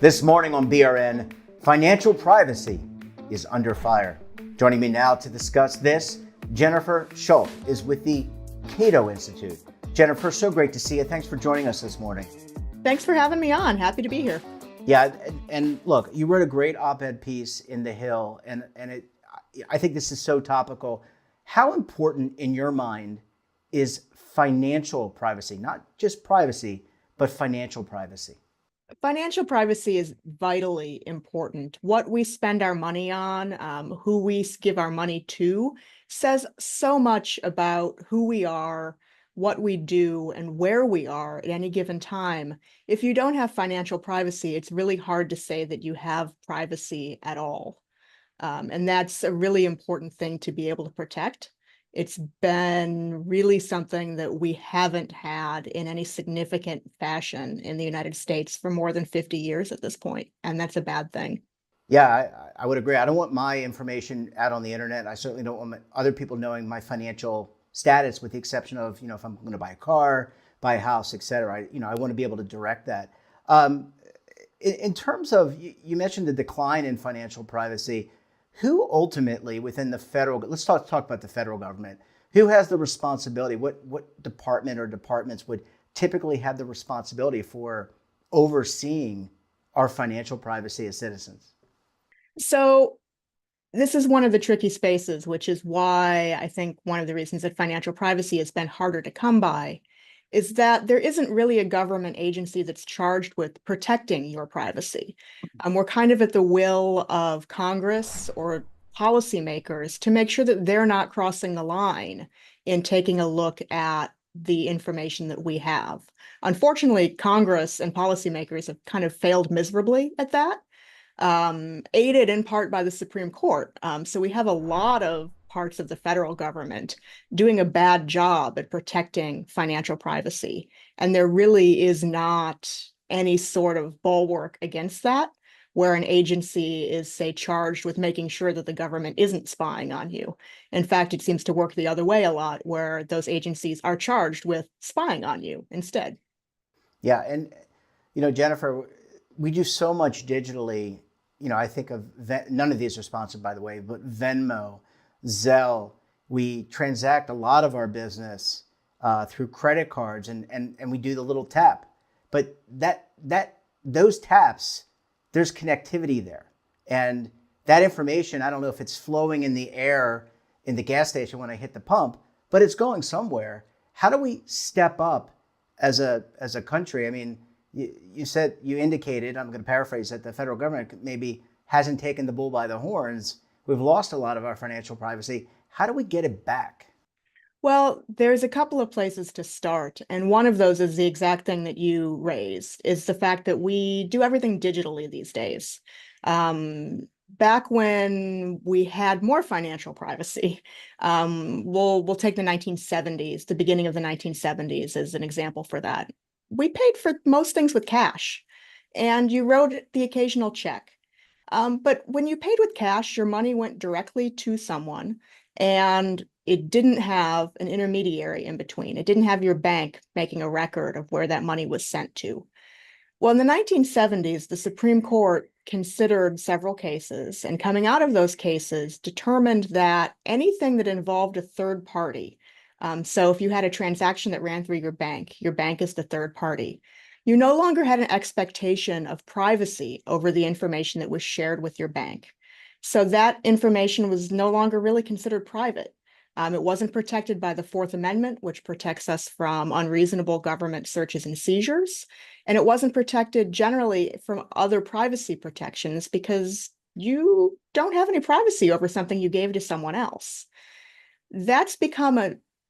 This morning on BRN, financial privacy is under fire. Joining me now to discuss this, Jennifer Schulp is with the Cato Institute. Jennifer, so great to see you. Thanks for joining us this morning. Thanks for having me on. Happy to be here. Yeah, and look, you wrote a great op-ed piece in The Hill, and I think this is so topical. How important in your mind is financial privacy, not just privacy, but financial privacy? Financial privacy is vitally important. What we spend our money on, who we give our money to, says so much about who we are, what we do, and where we are at any given time. If you don't have financial privacy, it's really hard to say that you have privacy at all. And that's a really important thing to be able to protect. It's been really something that we haven't had in any significant fashion in the United States for more than 50 years at this point, and that's a bad thing. Yeah, I would agree. I don't want my information out on the internet. I certainly don't want other people knowing my financial status, with the exception of, if I'm going to buy a car, buy a house, et cetera. I want to be able to direct that. In terms of, you mentioned the decline in financial privacy. Who ultimately within the federal, let's talk about the federal government, who has the responsibility? What department or departments would typically have the responsibility for overseeing our financial privacy as citizens? So this is one of the tricky spaces, which is why I think one of the reasons that financial privacy has been harder to come by is that there isn't really a government agency that's charged with protecting your privacy. We're kind of at the will of Congress or policymakers to make sure that they're not crossing the line in taking a look at the information that we have. Unfortunately, Congress and policymakers have kind of failed miserably at that, aided in part by the Supreme Court. So we have a lot of parts of the federal government doing a bad job at protecting financial privacy. And there really is not any sort of bulwark against that, where an agency is, say, charged with making sure that the government isn't spying on you. In fact, it seems to work the other way a lot, where those agencies are charged with spying on you instead. Yeah, and Jennifer, we do so much digitally. I think of none of these are sponsored, by the way, but Venmo, Zelle. We transact a lot of our business through credit cards, and we do the little tap. But those taps, there's connectivity there, and that information, I don't know if it's flowing in the air in the gas station when I hit the pump, but it's going somewhere. How do we step up as a country? I mean, you indicated, I'm going to paraphrase, that the federal government maybe hasn't taken the bull by the horns. We've lost a lot of our financial privacy. How do we get it back? Well, there's a couple of places to start, and one of those is the exact thing that you raised, is the fact that we do everything digitally these days. Back when we had more financial privacy, we'll take the 1970s, the beginning of the 1970s as an example for that. We paid for most things with cash, and you wrote the occasional check. But when you paid with cash, your money went directly to someone, and it didn't have an intermediary in between. It didn't have your bank making a record of where that money was sent to. Well, in the 1970s, the Supreme Court considered several cases, and coming out of those cases, determined that anything that involved a third party, so if you had a transaction that ran through your bank is the third party. You no longer had an expectation of privacy over the information that was shared with your bank. So that information was no longer really considered private. It wasn't protected by the Fourth Amendment, which protects us from unreasonable government searches and seizures. And it wasn't protected generally from other privacy protections because you don't have any privacy over something you gave to someone else. That's become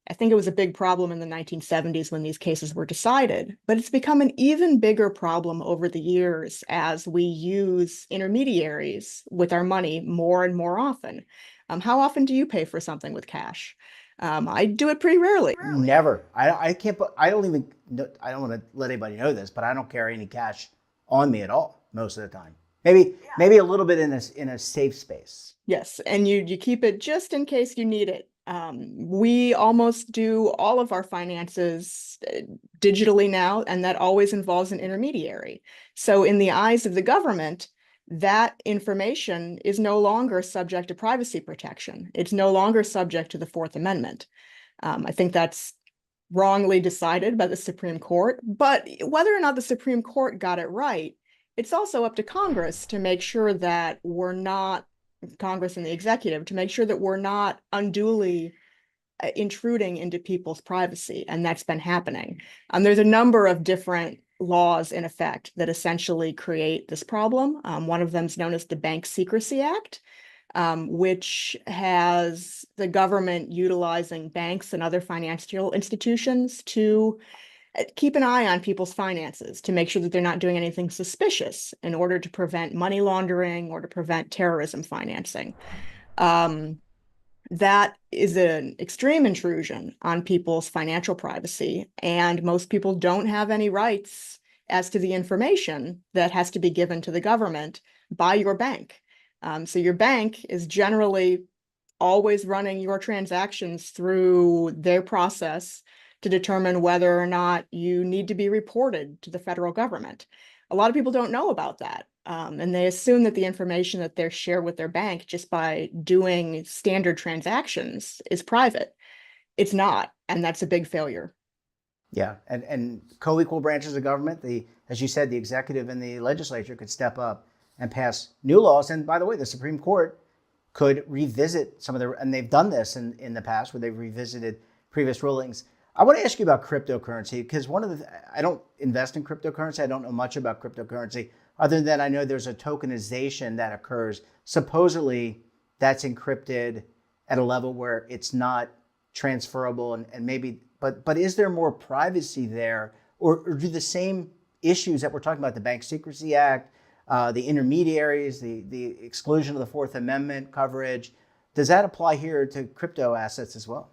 I think it was a big problem in the 1970s when these cases were decided, but it's become an even bigger problem over the years as we use intermediaries with our money more and more often. How often do you pay for something with cash? I do it pretty rarely. Never. I can't. I don't even. I don't want to let anybody know this, but I don't carry any cash on me at all most of the time. Maybe a little bit in a safe space. Yes, and you keep it just in case you need it. We almost do all of our finances digitally now, and that always involves an intermediary. So in the eyes of the government, that information is no longer subject to privacy protection. It's no longer subject to the Fourth Amendment. I think that's wrongly decided by the Supreme Court, but whether or not the Supreme Court got it right, it's also up to Congress to make sure that we're not, Congress and the executive, to make sure that we're not unduly intruding into people's privacy, and that's been happening. There's a number of different laws in effect that essentially create this problem. One of them is known as the Bank Secrecy Act, which has the government utilizing banks and other financial institutions to keep an eye on people's finances to make sure that they're not doing anything suspicious in order to prevent money laundering or to prevent terrorism financing. That is an extreme intrusion on people's financial privacy, and most people don't have any rights as to the information that has to be given to the government by your bank. So your bank is generally always running your transactions through their process to determine whether or not you need to be reported to the federal government. A lot of people don't know about that. And they assume that the information that they're shared with their bank just by doing standard transactions is private. It's not, and that's a big failure. Yeah, and co-equal branches of government, as you said, the executive and the legislature could step up and pass new laws. And by the way, the Supreme Court could revisit some of the, and they've done this in the past where they've revisited previous rulings. I want to ask you about cryptocurrency because I don't invest in cryptocurrency. I don't know much about cryptocurrency other than I know there's a tokenization that occurs. Supposedly that's encrypted at a level where it's not transferable and maybe, but is there more privacy there or do the same issues that we're talking about, the Bank Secrecy Act, the intermediaries, the exclusion of the Fourth Amendment coverage, does that apply here to crypto assets as well?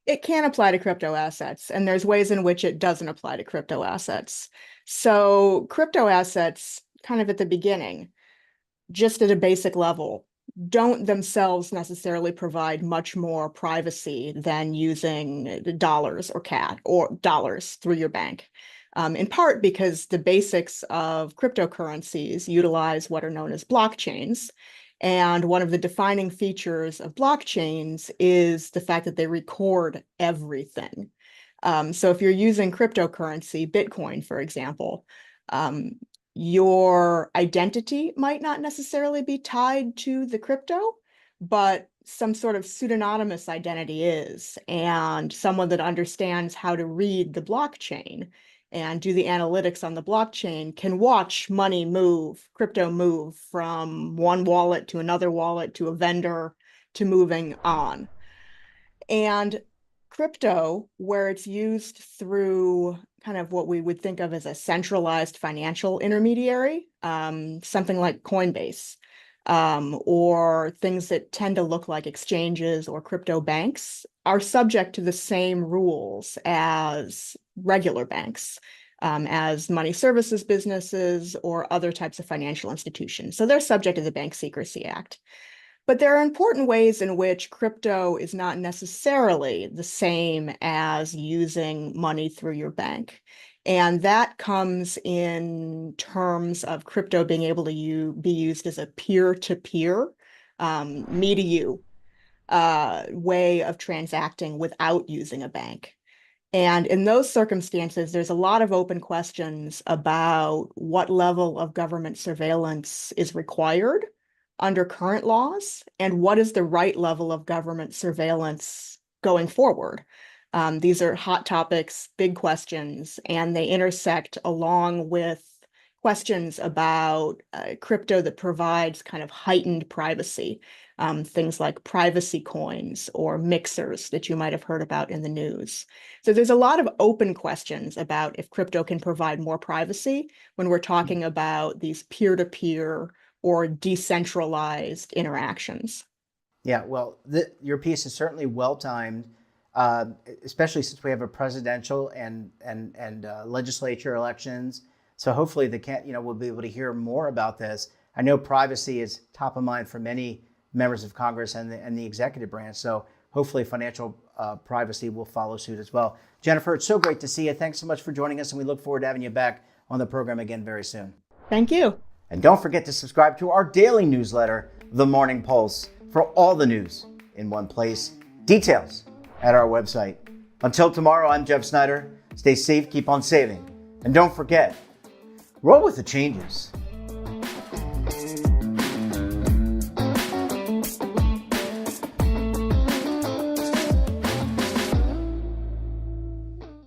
It can apply to crypto assets, and there's ways in which it doesn't apply to crypto assets. So crypto assets, kind of at the beginning, just at a basic level, don't themselves necessarily provide much more privacy than using dollars or CAD or dollars through your bank. In part because the basics of cryptocurrencies utilize what are known as blockchains. And one of the defining features of blockchains is the fact that they record everything. So if you're using cryptocurrency, Bitcoin, for example, your identity might not necessarily be tied to the crypto, but some sort of pseudonymous identity is, and someone that understands how to read the blockchain and do the analytics on the blockchain can watch money move, crypto move from one wallet to another wallet to a vendor to moving on. And crypto, where it's used through kind of what we would think of as a centralized financial intermediary, something like Coinbase, or things that tend to look like exchanges or crypto banks, are subject to the same rules as regular banks, as money services businesses or other types of financial institutions. So they're subject to the Bank Secrecy Act. But there are important ways in which crypto is not necessarily the same as using money through your bank. And that comes in terms of crypto being able to be used as a peer-to-peer, me to you way of transacting without using a bank. And in those circumstances, there's a lot of open questions about what level of government surveillance is required under current laws and what is the right level of government surveillance going forward. These are hot topics, big questions, and they intersect along with questions about crypto that provides kind of heightened privacy, things like privacy coins or mixers that you might have heard about in the news. So there's a lot of open questions about if crypto can provide more privacy when we're talking about these peer-to-peer or decentralized interactions. Yeah, well, your piece is certainly well timed, especially since we have a presidential and legislature elections. So hopefully we'll be able to hear more about this. I know privacy is top of mind for many members of Congress and the executive branch. So hopefully financial privacy will follow suit as well. Jennifer, it's so great to see you. Thanks so much for joining us, and we look forward to having you back on the program again very soon. Thank you. And don't forget to subscribe to our daily newsletter, The Morning Pulse, for all the news in one place. Details at our website. Until tomorrow, I'm Jeff Snyder. Stay safe, keep on saving. And don't forget, roll with the changes.